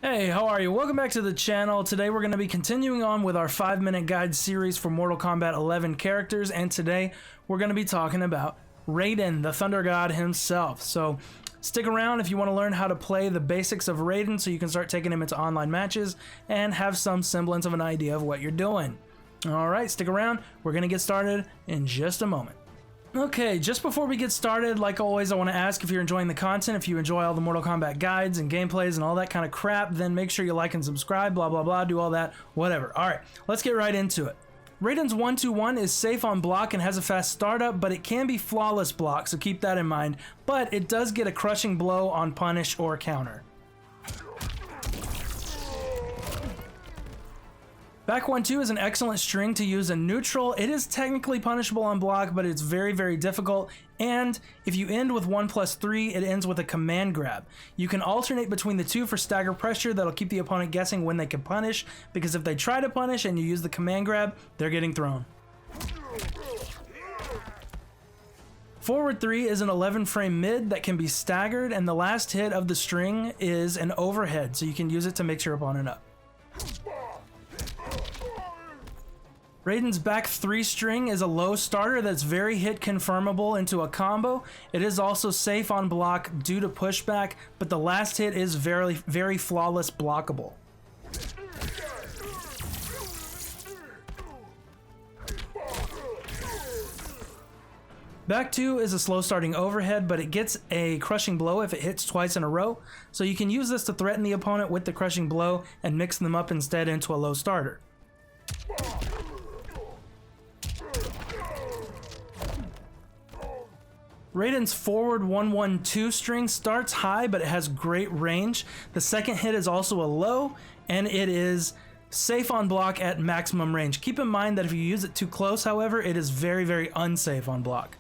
Hey, how are you? Welcome back to the channel. Today we're going to be continuing on with our 5-minute guide series for Mortal Kombat 11 characters, and today we're going to be talking about Raiden, the Thunder God himself. So stick around if you want to learn how to play the basics of Raiden so you can start taking him into online matches and have some semblance of an idea of what you're doing. Alright, stick around. We're going to get started in just a moment. Okay, just before we get started, like always, I want to ask if you're enjoying the content, if you enjoy all the Mortal Kombat guides and gameplays and all that kind of crap, then make sure you like and subscribe, blah, blah, blah, do all that, whatever. Alright, let's get right into it. Raiden's 1-2-1 is safe on block and has a fast startup, but it can be flawless block, so keep that in mind, but it does get a crushing blow on punish or counter. Back 1-2 is an excellent string to use in neutral. It is technically punishable on block, but it's very, very difficult. And if you end with 1+3, it ends with a command grab. You can alternate between the two for stagger pressure. That'll keep the opponent guessing when they can punish, because if they try to punish and you use the command grab, they're getting thrown. Forward 3 is an 11-frame mid that can be staggered, and the last hit of the string is an overhead, so you can use it to mix your opponent up. Raiden's back 3 string is a low starter that's very hit confirmable into a combo. It is also safe on block due to pushback, but the last hit is very, very flawless blockable. Back 2 is a slow starting overhead, but it gets a crushing blow if it hits twice in a row, so you can use this to threaten the opponent with the crushing blow and mix them up instead into a low starter. Raiden's forward 1-1-2 string starts high, but it has great range. The second hit is also a low, and it is safe on block at maximum range. Keep in mind that if you use it too close, however, it is very, very unsafe on block.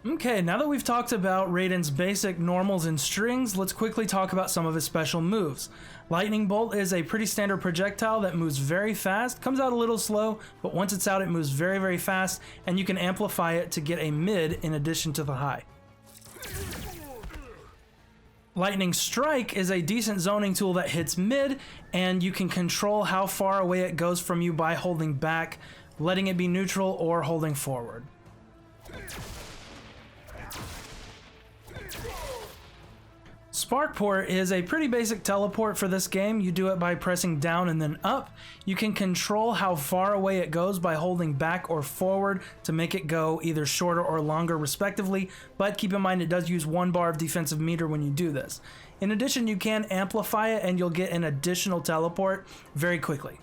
Okay, now that we've talked about Raiden's basic normals and strings, let's quickly talk about some of his special moves. Lightning Bolt is a pretty standard projectile that moves very fast, comes out a little slow, but once it's out it moves very, very fast, and you can amplify it to get a mid in addition to the high. Lightning Strike is a decent zoning tool that hits mid, and you can control how far away it goes from you by holding back, letting it be neutral, or holding forward. Sparkport is a pretty basic teleport for this game. You do it by pressing down and then up. You can control how far away it goes by holding back or forward to make it go either shorter or longer respectively, but keep in mind it does use 1 bar of defensive meter when you do this. In addition, you can amplify it and you'll get an additional teleport very quickly.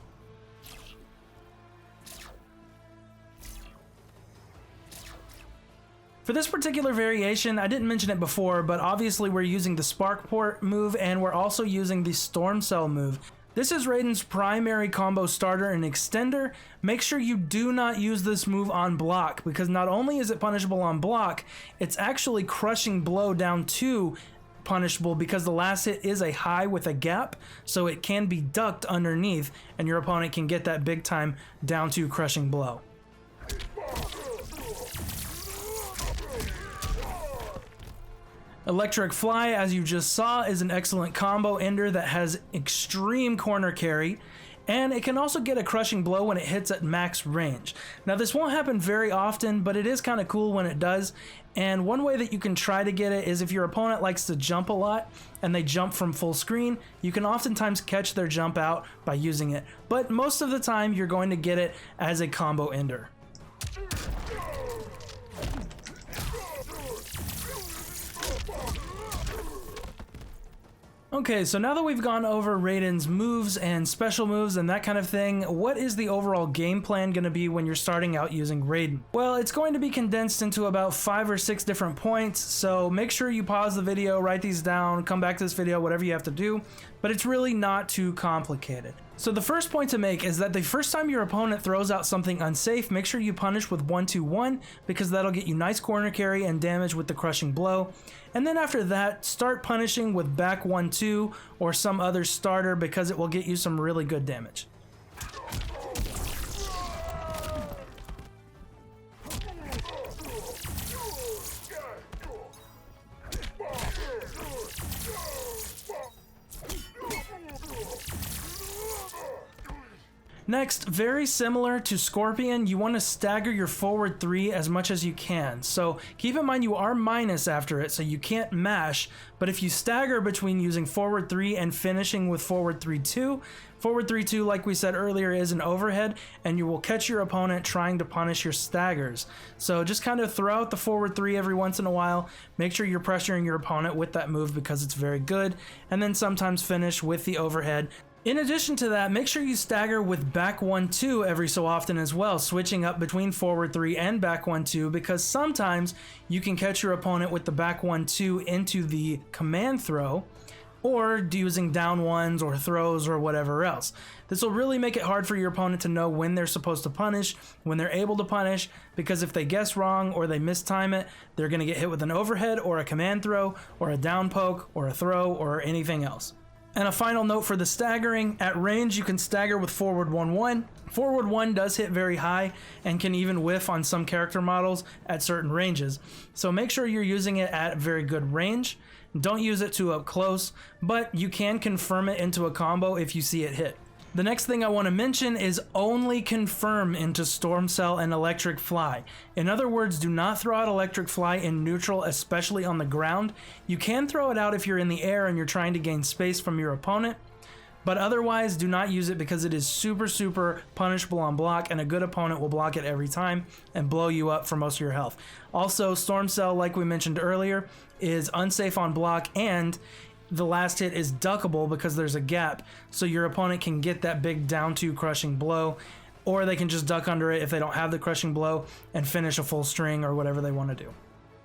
For this particular variation, I didn't mention it before, but obviously we're using the Sparkport move and we're also using the Storm Cell move. This is Raiden's primary combo starter and extender. Make sure you do not use this move on block, because not only is it punishable on block, it's actually crushing blow down 2 punishable because the last hit is a high with a gap, so it can be ducked underneath and your opponent can get that big time down 2 crushing blow. Electric Fly, as you just saw, is an excellent combo ender that has extreme corner carry, and it can also get a crushing blow when it hits at max range. Now this won't happen very often, but it is kind of cool when it does, and one way that you can try to get it is if your opponent likes to jump a lot and they jump from full screen, you can oftentimes catch their jump out by using it, but most of the time you're going to get it as a combo ender. Okay, so now that we've gone over Raiden's moves and special moves and that kind of thing, what is the overall game plan going to be when you're starting out using Raiden? Well, it's going to be condensed into about 5 or 6 different points, so make sure you pause the video, write these down, come back to this video, whatever you have to do, but it's really not too complicated. So the first point to make is that the first time your opponent throws out something unsafe, make sure you punish with 1-2-1, because that'll get you nice corner carry and damage with the crushing blow. And then after that, start punishing with back 1-2 or some other starter, because it will get you some really good damage. Next, very similar to Scorpion, you want to stagger your forward 3 as much as you can. So keep in mind you are minus after it, so you can't mash, but if you stagger between using forward 3 and finishing with forward 3-2, forward 3-2, like we said earlier, is an overhead, and you will catch your opponent trying to punish your staggers. So just kind of throw out the forward 3 every once in a while, make sure you're pressuring your opponent with that move because it's very good, and then sometimes finish with the overhead. In addition to that, make sure you stagger with back 1-2 every so often as well, switching up between forward 3 and back 1-2, because sometimes you can catch your opponent with the back 1-2 into the command throw, or using down ones or throws or whatever else. This will really make it hard for your opponent to know when they're supposed to punish, when they're able to punish, because if they guess wrong or they mistime it, they're going to get hit with an overhead or a command throw or a down poke or a throw or anything else. And a final note for the staggering, at range you can stagger with forward 1-1. Forward 1 does hit very high and can even whiff on some character models at certain ranges. So make sure you're using it at very good range. Don't use it too up close, but you can confirm it into a combo if you see it hit. The next thing I want to mention is only confirm into Storm Cell and Electric Fly. In other words, do not throw out Electric Fly in neutral, especially on the ground. You can throw it out if you're in the air and you're trying to gain space from your opponent, but otherwise do not use it because it is super punishable on block, and a good opponent will block it every time and blow you up for most of your health. Also, Storm Cell, like we mentioned earlier, is unsafe on block, and the last hit is duckable because there's a gap, so your opponent can get that big down 2 crushing blow, or they can just duck under it if they don't have the crushing blow and finish a full string or whatever they want to do.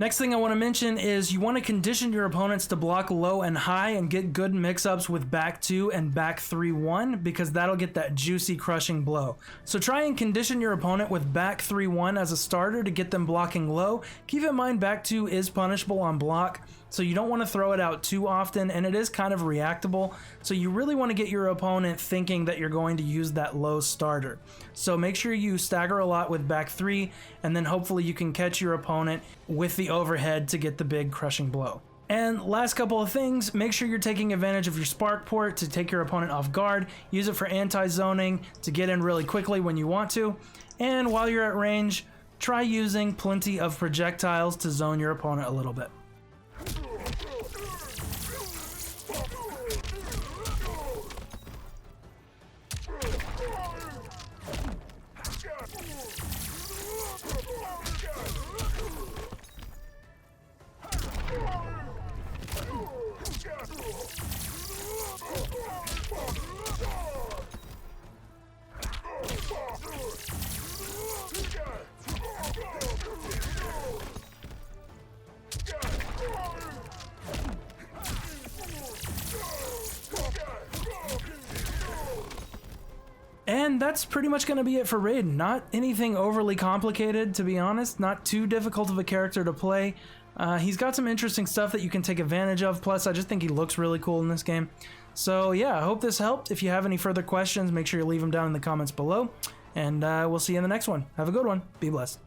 Next thing I want to mention is you want to condition your opponents to block low and high and get good mix-ups with back 2 and back 3-1, because that'll get that juicy crushing blow. So try and condition your opponent with back 3-1 as a starter to get them blocking low. Keep in mind back 2 is punishable on block, so you don't want to throw it out too often, and it is kind of reactable, so you really want to get your opponent thinking that you're going to use that low starter. So make sure you stagger a lot with back 3, and then hopefully you can catch your opponent with the overhead to get the big crushing blow. And last couple of things, make sure you're taking advantage of your spark port to take your opponent off guard. Use it for anti-zoning to get in really quickly when you want to. And while you're at range, try using plenty of projectiles to zone your opponent a little bit. And that's pretty much going to be it for Raiden. Not anything overly complicated, to be honest. Not too difficult of a character to play. He's got some interesting stuff that you can take advantage of. Plus, I just think he looks really cool in this game. So yeah, I hope this helped. If you have any further questions, make sure you leave them down in the comments below. And we'll see you in the next one. Have a good one. Be blessed.